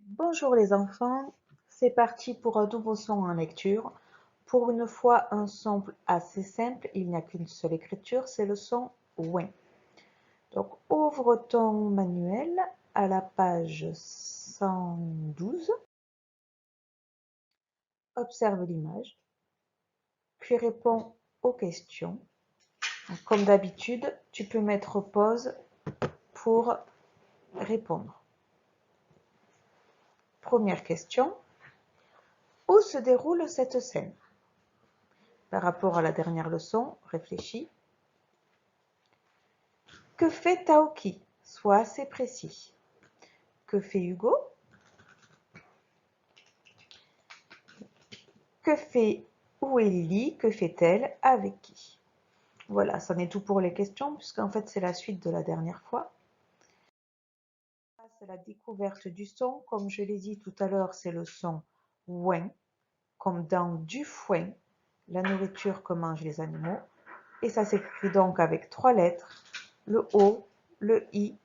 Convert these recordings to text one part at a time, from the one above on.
Bonjour les enfants, c'est parti pour un nouveau son en lecture. Pour une fois, un son assez simple, il n'y a qu'une seule écriture, c'est le son ouin. Donc ouvre ton manuel à la page 112, observe l'image, puis réponds aux questions. Donc, comme d'habitude, tu peux mettre pause pour répondre. Première question, où se déroule cette scène? Par rapport à la dernière leçon, réfléchis. Que fait Taoki? Sois assez précis. Que fait Hugo? Que fait Où est Lily? Que fait-elle? Avec qui? Voilà, c'en est tout pour les questions, puisqu'en fait c'est la suite de la dernière fois. C'est la découverte du son. Comme je l'ai dit tout à l'heure, c'est le son ouin, comme dans du foin, la nourriture que mangent les animaux. Et ça s'écrit donc avec 3 lettres, le O, le I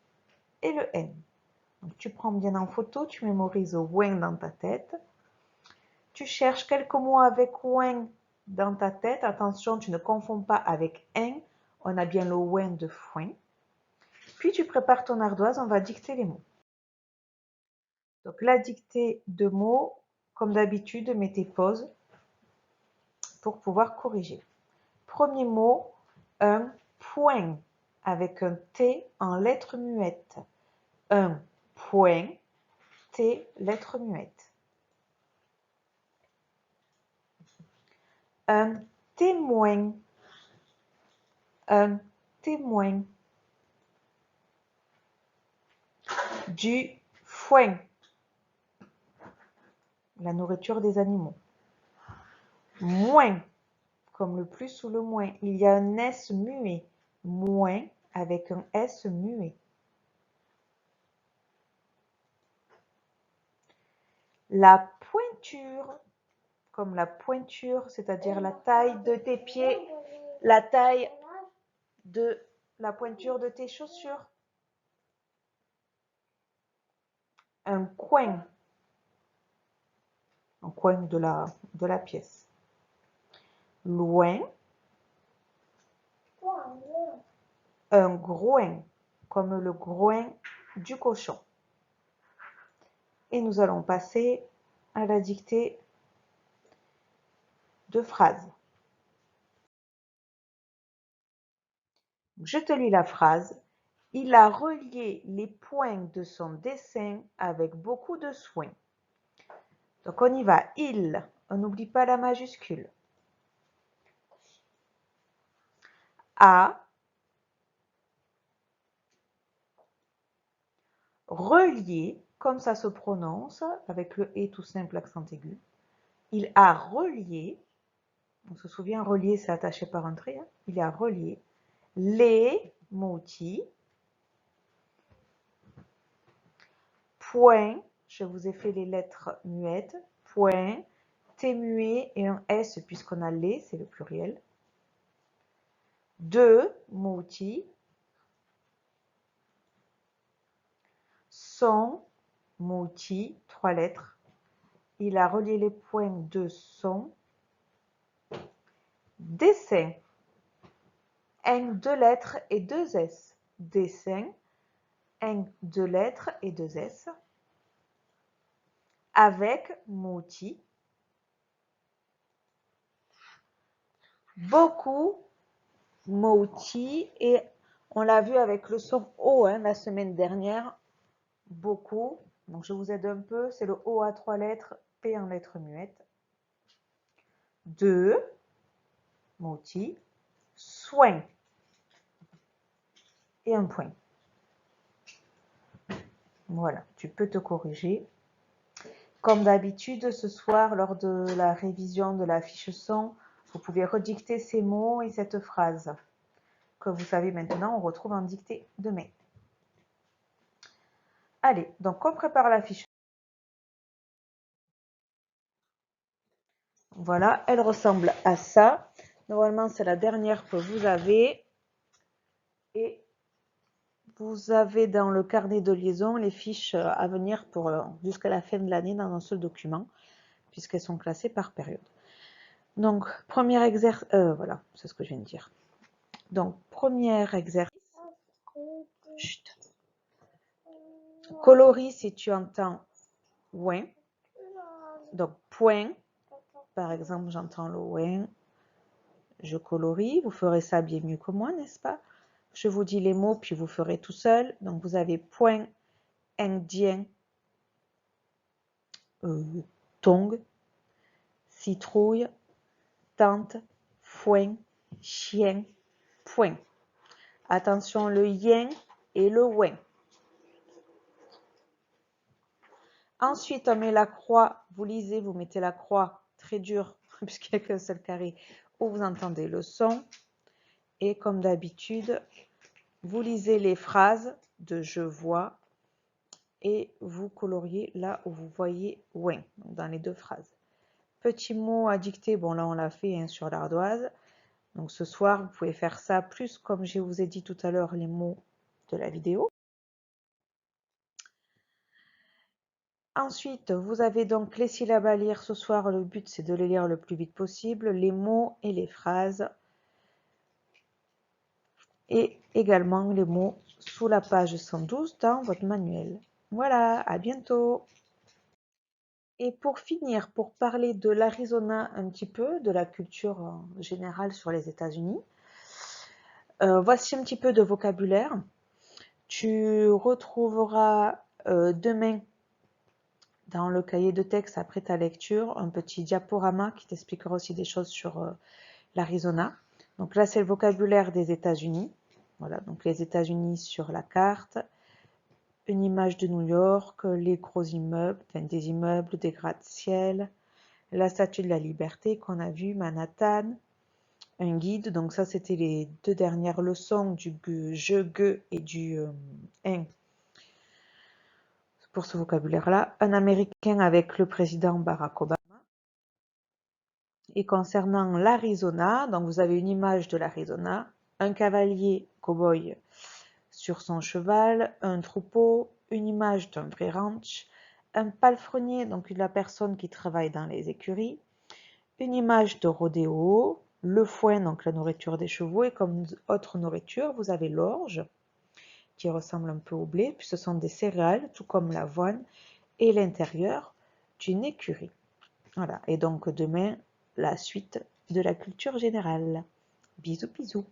et le N. Donc, tu prends bien en photo, tu mémorises ouin dans ta tête. Tu cherches quelques mots avec ouin dans ta tête. Attention, tu ne confonds pas avec un. On a bien le ouin de foin. Puis tu prépares ton ardoise, on va dicter les mots. Donc la dictée de mots, comme d'habitude, mets tes pauses pour pouvoir corriger. Premier mot, un point avec un T en lettre muette. Un point, T, lettre muette. Un témoin. Un témoin. Du foin, la nourriture des animaux. Moins, comme le plus ou le moins. Il y a un S muet. Moins avec un S muet. La pointure, comme la pointure, c'est-à-dire la taille de tes pieds, la taille de la pointure de tes chaussures. Un coin de la pièce. Loin, un groin, comme le groin du cochon. Et nous allons passer à la dictée de phrases. Je te lis la phrase. Il a relié les points de son dessin avec beaucoup de soin. Donc on y va. Il, on n'oublie pas la majuscule. A relié, comme ça se prononce, avec le et tout simple accent aigu. Il a relié, on se souvient, relié c'est attaché par un trait, hein. Il a relié les mots-outils, point, je vous ai fait les lettres muettes, point, T muet et un S puisqu'on a les, c'est le pluriel. Deux mots-outils, son, mot-outil, 3 lettres. Il a relié les points de son dessin. Un, 2 lettres et 2 S. Dessin, un, 2 lettres et 2 S. Avec mot-outil. Beaucoup, mot-outil. Et on l'a vu avec le son O hein, la semaine dernière. Beaucoup. Donc je vous aide un peu. C'est le O à 3 lettres, P en lettres muettes. 2, mot-outil. Soin. Et un point. Voilà, tu peux te corriger. Comme d'habitude, ce soir, lors de la révision de la fiche son, vous pouvez redicter ces mots et cette phrase que vous savez maintenant, on retrouve en dictée demain. Allez, donc on prépare la fiche. Voilà, elle ressemble à ça. Normalement, c'est la dernière que vous avez. Et vous avez dans le carnet de liaison les fiches à venir pour jusqu'à la fin de l'année dans un seul document, puisqu'elles sont classées par période. Donc, premier exercice, voilà, c'est ce que je viens de dire. Donc, premier exercice, chut. Coloris si tu entends ouin. Donc, point, par exemple, j'entends le ouin, je colorie. Vous ferez ça bien mieux que moi, n'est-ce pas? Je vous dis les mots, puis vous ferez tout seul. Donc, vous avez point, indien, tongue, citrouille, tente, foin, chien, point. Attention, le yin et le ouin. Ensuite, on met la croix. Vous lisez, vous mettez la croix très dure, puisqu'il n'y a qu'un seul carré, où vous entendez le son. Et comme d'habitude, vous lisez les phrases de je vois et vous coloriez là où vous voyez ouin, dans les deux phrases. Petit mot à dicter, bon là on l'a fait hein, sur l'ardoise. Donc ce soir, vous pouvez faire ça, plus comme je vous ai dit tout à l'heure, les mots de la vidéo. Ensuite, vous avez donc les syllabes à lire ce soir. Le but, c'est de les lire le plus vite possible, les mots et les phrases. Et également les mots sous la page 112 dans votre manuel. Voilà, à bientôt. Et pour finir, pour parler de l'Arizona un petit peu, de la culture générale sur les États-Unis, voici un petit peu de vocabulaire. Tu retrouveras demain dans le cahier de texte après ta lecture un petit diaporama qui t'expliquera aussi des choses sur l'Arizona. Donc là, c'est le vocabulaire des États-Unis. Voilà, donc les États-Unis sur la carte. Une image de New York, les gros immeubles, enfin des immeubles, des gratte-ciel, la Statue de la Liberté qu'on a vu, Manhattan, un guide. Donc ça, c'était les deux dernières leçons du je, ge et du un pour ce vocabulaire-là. Un Américain avec le président Barack Obama. Et concernant l'Arizona, donc vous avez une image de l'Arizona, un cavalier cow-boy sur son cheval, un troupeau, une image d'un vrai ranch, un palefrenier, donc la personne qui travaille dans les écuries, une image de rodéo, le foin, donc la nourriture des chevaux, et comme autre nourriture, vous avez l'orge, qui ressemble un peu au blé, puis ce sont des céréales, tout comme l'avoine, et l'intérieur d'une écurie. Voilà, et donc demain, la suite de la culture générale. Bisous, bisous.